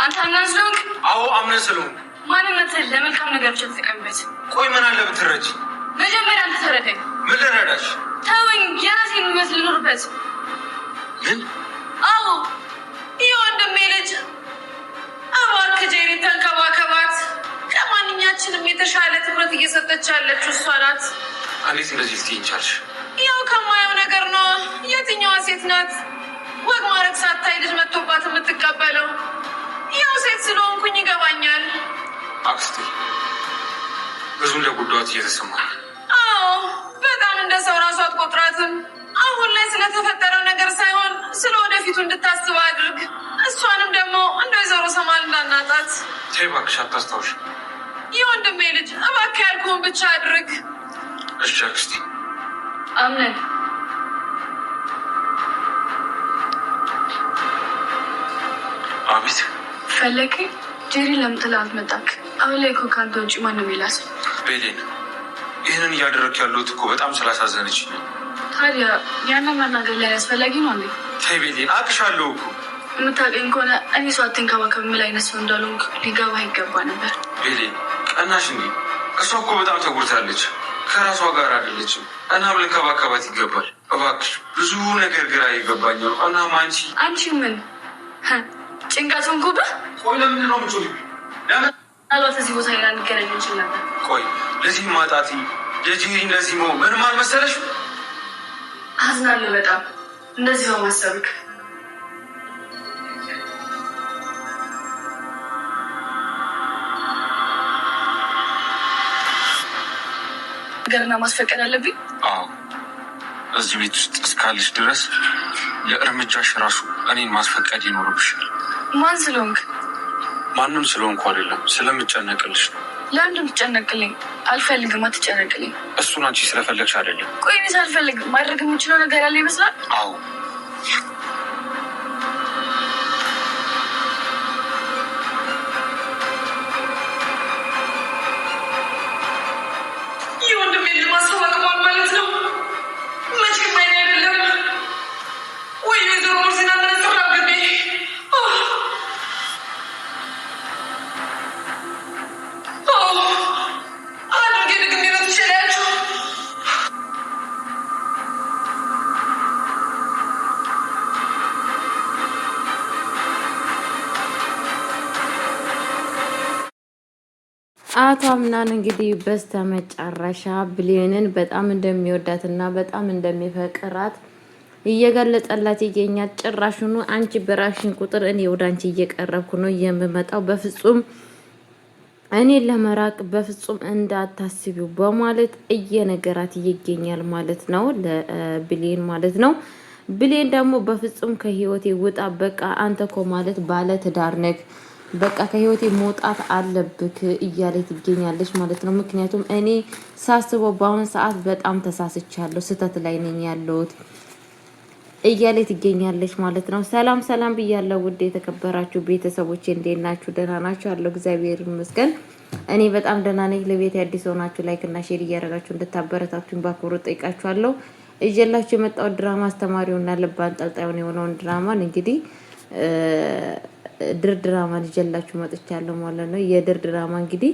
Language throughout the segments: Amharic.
አንተ አናዝሎክ አዎ አምነስለው ማንነትህን ለመልካም ነገር ብቻ ተጠቀምበት። ቆይ ምን አለ ብትረጂ? መጀመሪያ አንተ ተረዳኝ። ምን ልረዳሽ? ተወኝ፣ የራሴን ህይወት ልኖርበት። ምን? አዎ የወንድሜ ልጅ እባክህ ጄሪ ተንከባከባት። ከማንኛችንም የተሻለ ትኩረት እየሰጠች ያለችው እሷ ናት። እንዴት እንደዚህ ልትይኝ ቻልሽ? ያው ከማየው ነገር ነው። የትኛዋ ሴት ናት ወግ ማድረግ ሳታይ ልጅ መጥቶባት የምትቀበለው? ያው ሴት ስለሆንኩኝ ይገባኛል። አክስቴ ብዙ እንደጎዳኋት እየተሰማኝ። አዎ በጣም እንደ ሰው ራሱ አትቆጥራትም። አሁን ላይ ስለተፈጠረው ነገር ሳይሆን ስለ ወደፊቱ እንድታስብ አድርግ። እሷንም ደግሞ እንደ ወይዘሮ ሰማል እንዳናጣት። ተይ እባክሽ አታስታውሽ። የወንድሜ ልጅ እባክህ ያልኩህን ብቻ አድርግ። እሺ አክስቴ። አምነን አቤት። ፈለክ ጄሪ ለምትል አልመጣክ። አሁን ላይ እኮ ከአንተ ውጭ ማንም የላስ። ቤሌን ይህንን እያደረክ ያለሁት እኮ በጣም ስላሳዘነች። ታዲያ ያንን መናገር ላይ አስፈላጊ ነው እንዴ? ተይ ቤሌን፣ አቅሻለሁ እኮ። የምታውቀኝ ከሆነ እኔ ሰው አትንከባከብ የምል አይነት ሰው እንዳልሆንኩ ሊገባ ይገባ ነበር። ቤሌን ቀናሽ እንዴ? እሷ እኮ በጣም ተጎድታለች፣ ከራሷ ጋር አይደለችም። እናም ልንከባከባት ይገባል። እባክሽ ብዙ ነገር ግራ ይገባኛል። እናም አንቺ ምን ጭንቀቱን ጉብህ። ቆይ ለምንድን ነው ምጮ? ምናልባት እዚህ ቦታ ላ እንገናኝ እንችል ነበር። ቆይ ለዚህ ማጣቲ የጄሪ እንደዚህ መሆን ምንም አልመሰለሽ? አዝናለሁ በጣም እንደዚህ በማሰብክ። ነገርና ማስፈቀድ አለብኝ። አዎ እዚህ ቤት ውስጥ እስካለሽ ድረስ የእርምጃሽ ራሱ እኔን ማስፈቀድ ይኖርብሻል። ማን ስለሆንክ? ማንም ስለሆንኩ አይደለም፣ ስለምጨነቅልሽ ነው። ለአንድ የምትጨነቅልኝ? አልፈልግም፣ አትጨነቅልኝ። እሱን አንቺ ስለፈለግሽ አይደለም። ቆይ እኔ ሳልፈልግ ማድረግ የምችለው ነገር ያለ ይመስላል? አዎ አቶ አምናን እንግዲህ በስተመጨረሻ ብሌንን በጣም እንደሚወዳትና በጣም እንደሚፈቅራት እየገለጸላት ይገኛል። ጭራሽኑ አንቺ በራሽን ቁጥር እኔ ወደ አንቺ እየቀረብኩ ነው የምመጣው፣ በፍጹም እኔ ለመራቅ በፍጹም እንዳታስቢው በማለት እየነገራት ይገኛል ማለት ነው፣ ለብሌን ማለት ነው። ብሌን ደግሞ በፍጹም ከህይወቴ ውጣ፣ በቃ አንተ እኮ ማለት ባለ ትዳር ነህ፣ በቃ ከህይወቴ መውጣት አለብክ እያለ ትገኛለች ማለት ነው። ምክንያቱም እኔ ሳስበው በአሁን ሰዓት በጣም ተሳስቻለሁ፣ ስህተት ላይ ነኝ ያለሁት እያለ ትገኛለች ማለት ነው። ሰላም ሰላም ብያለሁ ውድ የተከበራችሁ ቤተሰቦቼ፣ እንዴት ናችሁ? ደህና ናችሁ? አለሁ እግዚአብሔር ይመስገን እኔ በጣም ደህና ነኝ። ለቤት አዲስ ሆናችሁ ላይክ እና ሼር እያደረጋችሁ እንድታበረታቱኝ በአክብሮት ጠይቃችኋለሁ። እየላችሁ የመጣው ድራማ አስተማሪውና ልብ አንጠልጣዩን የሆነውን ድራማን እንግዲህ ድር ድራማ ይዤላችሁ መጥቻለሁ ማለት ነው። የድር ድራማ እንግዲህ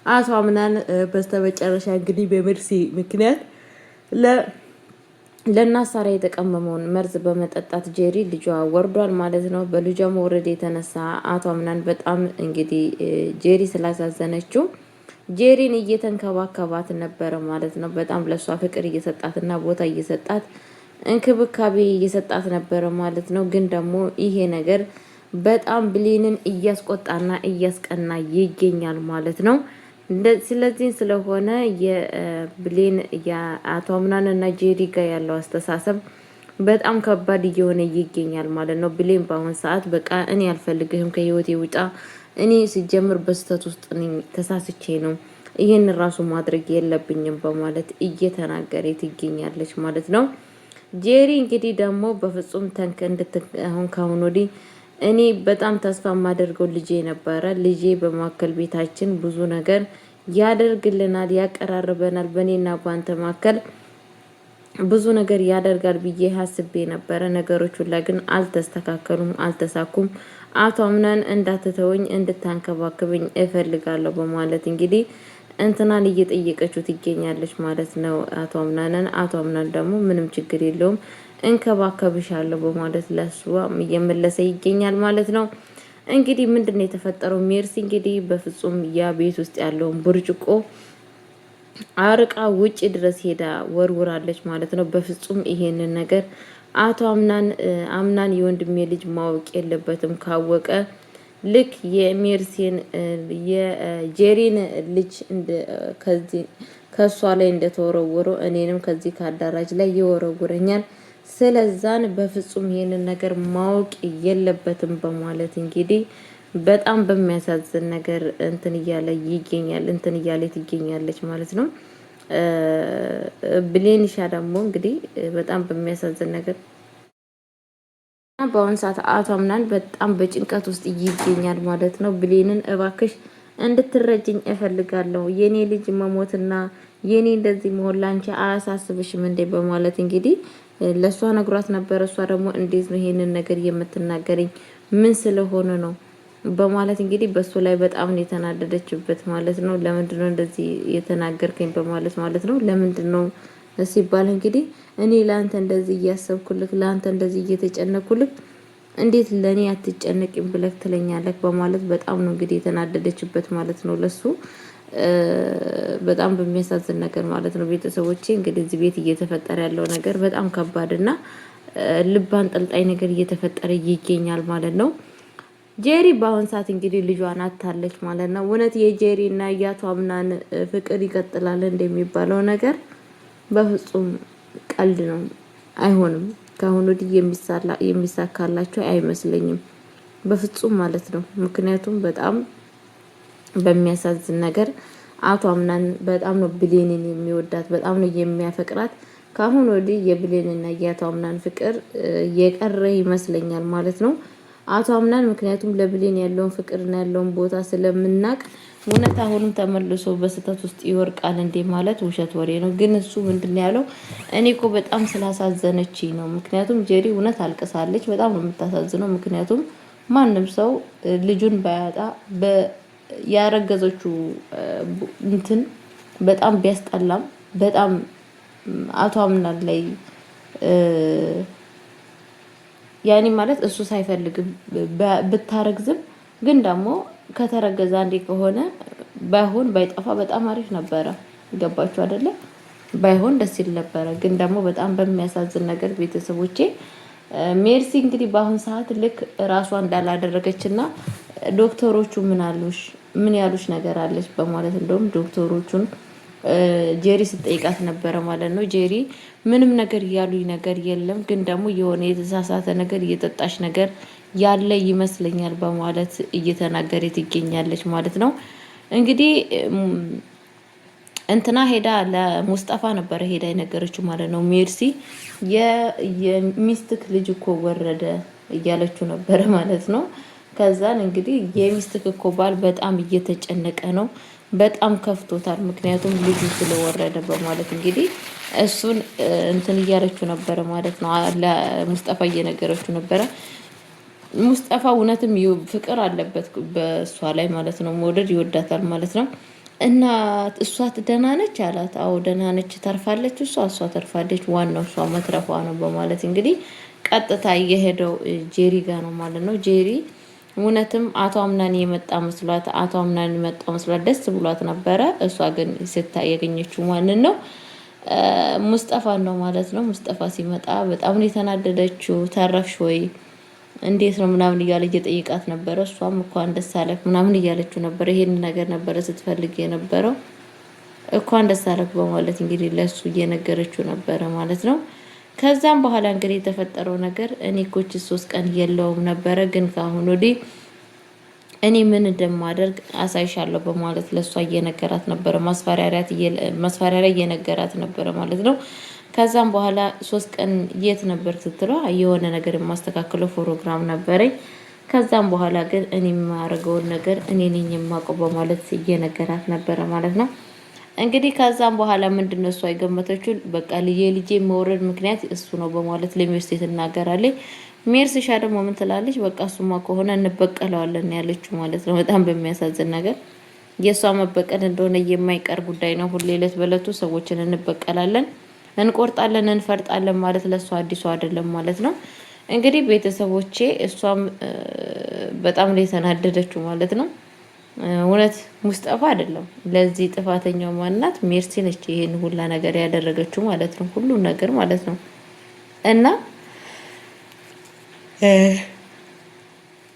አቶ አምናን በስተመጨረሻ እንግዲህ በመርሲ ምክንያት ለናሳራ የተቀመመውን መርዝ በመጠጣት ጄሪ ልጇ ወርዷል ማለት ነው። በልጇ መውረድ የተነሳ አቶ አምናን በጣም እንግዲህ ጄሪ ስላሳዘነችው ጄሪን እየተንከባከባት ነበረ ማለት ነው። በጣም ለሷ ፍቅር እየሰጣትና ቦታ እየሰጣት እንክብካቤ እየሰጣት ነበረ ማለት ነው። ግን ደግሞ ይሄ ነገር በጣም ብሌንን እያስቆጣና እያስቀና ይገኛል ማለት ነው። ስለዚህ ስለሆነ የብሌን የአቶ አምናንና ጄሪ ጋር ያለው አስተሳሰብ በጣም ከባድ እየሆነ ይገኛል ማለት ነው። ብሌን በአሁን ሰዓት በቃ እኔ አልፈልግህም፣ ከህይወቴ ውጣ፣ እኔ ሲጀምር በስተት ውስጥ ነኝ፣ ተሳስቼ ነው፣ ይሄን ራሱ ማድረግ የለብኝም በማለት እየተናገረ ትገኛለች ማለት ነው። ጄሪ እንግዲህ ደግሞ በፍጹም ተንከ እንድትሆን ካሁን ወዲህ እኔ በጣም ተስፋ የማደርገው ልጄ ነበረ። ልጄ በማከል ቤታችን ብዙ ነገር ያደርግልናል፣ ያቀራርበናል፣ በእኔና ባንተ ማከል ብዙ ነገር ያደርጋል ብዬ ሐስቤ ነበረ። ነገሮች ሁላ ግን አልተስተካከሉም፣ አልተሳኩም። አቶ አምናን እንዳትተወኝ እንድታንከባክብኝ እፈልጋለሁ በማለት እንግዲህ እንትናን እየጠየቀችው ትገኛለች ማለት ነው አቶ አምናን ደግሞ ምንም ችግር የለውም እንከባከብሻለሁ በማለት ለሷ እየመለሰ ይገኛል ማለት ነው። እንግዲህ ምንድነው የተፈጠረው? ሜርሲ እንግዲህ በፍጹም ያ ቤት ውስጥ ያለውን ብርጭቆ አርቃ ውጪ ድረስ ሄዳ ወርውራለች ማለት ነው። በፍጹም ይሄንን ነገር አቶ አምናን የወንድሜ ልጅ ማወቅ የለበትም። ካወቀ ልክ የሜርሲን የጄሪን ልጅ ከሷ ላይ እንደተወረወረው እኔንም ከዚህ ከአዳራጅ ላይ ይወረውረኛል። ስለዛን በፍጹም ይሄንን ነገር ማወቅ የለበትም በማለት እንግዲህ በጣም በሚያሳዝን ነገር እንትን እያለ ትገኛለች ማለት ነው። ብሌንሻ ደግሞ እንግዲህ በጣም በሚያሳዝን ነገር በአሁን ሰዓት አቶ አምናን በጣም በጭንቀት ውስጥ ይገኛል ማለት ነው። ብሌንን እባክሽ እንድትረጅኝ እፈልጋለሁ። የኔ ልጅ መሞትና የኔ እንደዚህ መሆን ላንቺ አያሳስብሽም እንዴ? በማለት እንግዲህ ለሷ ነግሯት ነበር። እሷ ደግሞ እንዴት ነው ይሄንን ነገር የምትናገረኝ? ምን ስለሆነ ነው? በማለት እንግዲህ በሱ ላይ በጣም ነው የተናደደችበት ማለት ነው። ለምንድነው እንደዚህ የተናገርከኝ? በማለት ማለት ነው። ለምንድነው ሲባል እንግዲህ እኔ ላንተ እንደዚህ እያሰብኩልክ ላንተ እንደዚህ እየተጨነኩልክ እንዴት ለኔ አትጨነቂም ብለክ ትለኛለህ? በማለት በጣም ነው እንግዲህ የተናደደችበት ማለት ነው። ለሱ በጣም በሚያሳዝን ነገር ማለት ነው። ቤተሰቦቼ እንግዲህ እዚህ ቤት እየተፈጠረ ያለው ነገር በጣም ከባድና ልብ አንጠልጣይ ነገር እየተፈጠረ ይገኛል ማለት ነው። ጄሪ በአሁን ሰዓት እንግዲህ ልጇን አታለች ማለት ነው። እውነት የጄሪ እና የአቶ አምናን ፍቅር ይቀጥላል እንደሚባለው ነገር በፍጹም ቀልድ ነው፣ አይሆንም። ከአሁን ወዲህ የሚሳካላቸው አይመስለኝም በፍጹም ማለት ነው። ምክንያቱም በጣም በሚያሳዝን ነገር አቶ አምናን በጣም ነው ብሌንን የሚወዳት፣ በጣም ነው የሚያፈቅራት። ከአሁን ወዲህ የብሌንና የአቶ አምናን ፍቅር የቀረ ይመስለኛል ማለት ነው። አቶ አምናን ምክንያቱም ለብሌን ያለውን ፍቅርና ያለውን ቦታ ስለምናቅ እውነት አሁንም ተመልሶ በስተት ውስጥ ይወርቃል እንዴ ማለት ውሸት ወሬ ነው። ግን እሱ ምንድነው ያለው? እኔ እኮ በጣም ስላሳዘነች ነው። ምክንያቱም ጄሪ እውነት አልቅሳለች። በጣም ነው የምታሳዝነው። ምክንያቱም ማንም ሰው ልጁን ባያጣ ያረገዘችው እንትን በጣም ቢያስጠላም በጣም አቶ አምናን ላይ ያኔ ማለት እሱ ሳይፈልግም ብታረግዝም ግን ደግሞ ከተረገዘ አንዴ ከሆነ ባይሆን ባይጠፋ በጣም አሪፍ ነበረ። ገባችሁ አይደለ? ባይሆን ደስ ይል ነበረ። ግን ደግሞ በጣም በሚያሳዝን ነገር ቤተሰቦቼ ሜርሲ እንግዲህ በአሁን ሰዓት ልክ ራሷ እንዳላደረገችና ዶክተሮቹ ምን ያሉሽ ነገር አለች በማለት እንደውም ዶክተሮቹን ጄሪ ስትጠይቃት ነበረ ማለት ነው። ጄሪ ምንም ነገር ያሉኝ ነገር የለም፣ ግን ደግሞ የሆነ የተሳሳተ ነገር እየጠጣሽ ነገር ያለ ይመስለኛል በማለት እየተናገረ ትገኛለች ማለት ነው። እንግዲህ እንትና ሄዳ ለሙስጠፋ ነበረ ሄዳ የነገረችው ማለት ነው። ሜርሲ የሚስትክ ልጅ እኮ ወረደ እያለችው ነበረ ማለት ነው። ከዛን እንግዲህ የሚስትክ እኮ ባል በጣም እየተጨነቀ ነው፣ በጣም ከፍቶታል፣ ምክንያቱም ልጁ ስለወረደ በማለት እንግዲህ እሱን እንትን እያለችው ነበረ ማለት ነው። ለሙስጠፋ እየነገረችው ነበረ። ሙስጠፋ እውነትም ፍቅር አለበት በእሷ ላይ ማለት ነው። መውደድ ይወዳታል ማለት ነው። እና እሷ ደህና ነች አላት። አዎ ደህና ነች፣ ተርፋለች፣ እሷ ተርፋለች፣ ዋናው እሷ መትረፏ ነው በማለት እንግዲህ ቀጥታ እየሄደው ጄሪ ጋር ነው ማለት ነው። ጄሪ እውነትም አቶ አምናን የመጣ መስሏት ደስ ብሏት ነበረ። እሷ ግን ያገኘችው ማንን ነው? ሙስጠፋን ነው ማለት ነው። ሙስጠፋ ሲመጣ በጣም ነው የተናደደችው። ተረፍሽ ወይ እንዴት ነው ምናምን እያለ እየጠየቃት ነበረ። እሷም እንኳን ደስ አለህ ምናምን እያለችው ነበረ። ይሄን ነገር ነበረ ስትፈልግ የነበረው እንኳን ደስ አለህ በማለት እንግዲህ ለሱ እየነገረችው ነበረ ማለት ነው። ከዛም በኋላ እንግዲህ የተፈጠረው ነገር እኔ ኮች 3 ቀን የለውም ነበረ፣ ግን ካሁን ወዲህ እኔ ምን እንደማደርግ አሳይሻለሁ በማለት ለሷ እየነገራት ነበረ። ማስፈራሪያ እየነገራት ነበረ ማለት ነው። ከዛም በኋላ 3 ቀን የት ነበር ስትለው የሆነ ነገር የማስተካክለው ፕሮግራም ነበረኝ። ከዛም በኋላ ግን እኔ የማደርገውን ነገር እኔ ነኝ የማውቀው በማለት እየነገራት ነበረ ማለት ነው። እንግዲህ ከዛም በኋላ ምንድነው እሷ የገመተችው በቃ ልጄ መውረድ ምክንያት እሱ ነው በማለት ለሚስቴ ትናገራለች። ሜርስሻ ደግሞ ምን ትላለች? በቃ እሱማ ከሆነ እንበቀለዋለን ያለችው ማለት ነው። በጣም በሚያሳዝን ነገር የእሷ መበቀል እንደሆነ የማይቀር ጉዳይ ነው። ሁሌ ዕለት በዕለቱ ሰዎችን እንበቀላለን፣ እንቆርጣለን፣ እንፈርጣለን ማለት ለእሷ አዲሱ አይደለም ማለት ነው። እንግዲህ ቤተሰቦቼ እሷም በጣም ላይ የተናደደችው ማለት ነው። እውነት ሙስጠፋ አይደለም ለዚህ ጥፋተኛው ማናት? ሜርሲ ነች ይሄን ሁላ ነገር ያደረገችው ማለት ነው። ሁሉን ነገር ማለት ነው። እና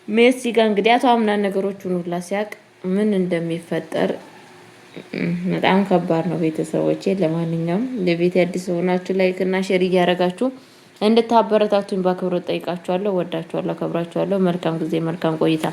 ሜርሲ ጋር እንግዲህ አቶ አምናን ነገሮቹን ሁላ ሲያቅ ምን እንደሚፈጠር በጣም ከባድ ነው ቤተሰቦቼ። ለማንኛውም ለቤት አዲስ ሆናችሁ ላይክ እና ሼር እያደረጋችሁ እንድታበረታቱኝ በአክብሮት ጠይቃችኋለሁ። ወዳችኋለሁ፣ አከብራችኋለሁ። መልካም ጊዜ፣ መልካም ቆይታ